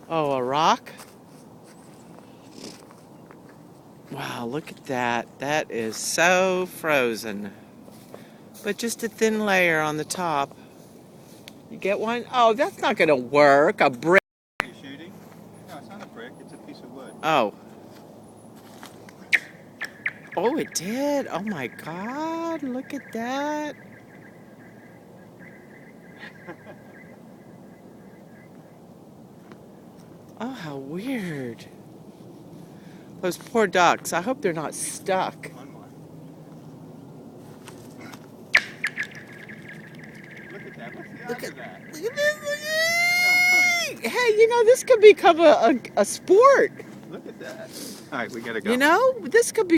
Oh, a rock? Wow, look at that. That is so frozen. But just a thin layer on the top. You get one? Oh, that's not going to work. A brick. Are you shooting? No, it's not a brick. It's a piece of wood. Oh. Oh, it did. Oh my God. Look at that. Oh, how weird. Those poor ducks. I hope they're not stuck. On one. Look at that. What's the odds of that? Look at this. Hey, you know, this could become a sport. Look at that. All right, we gotta go. You know, this could be.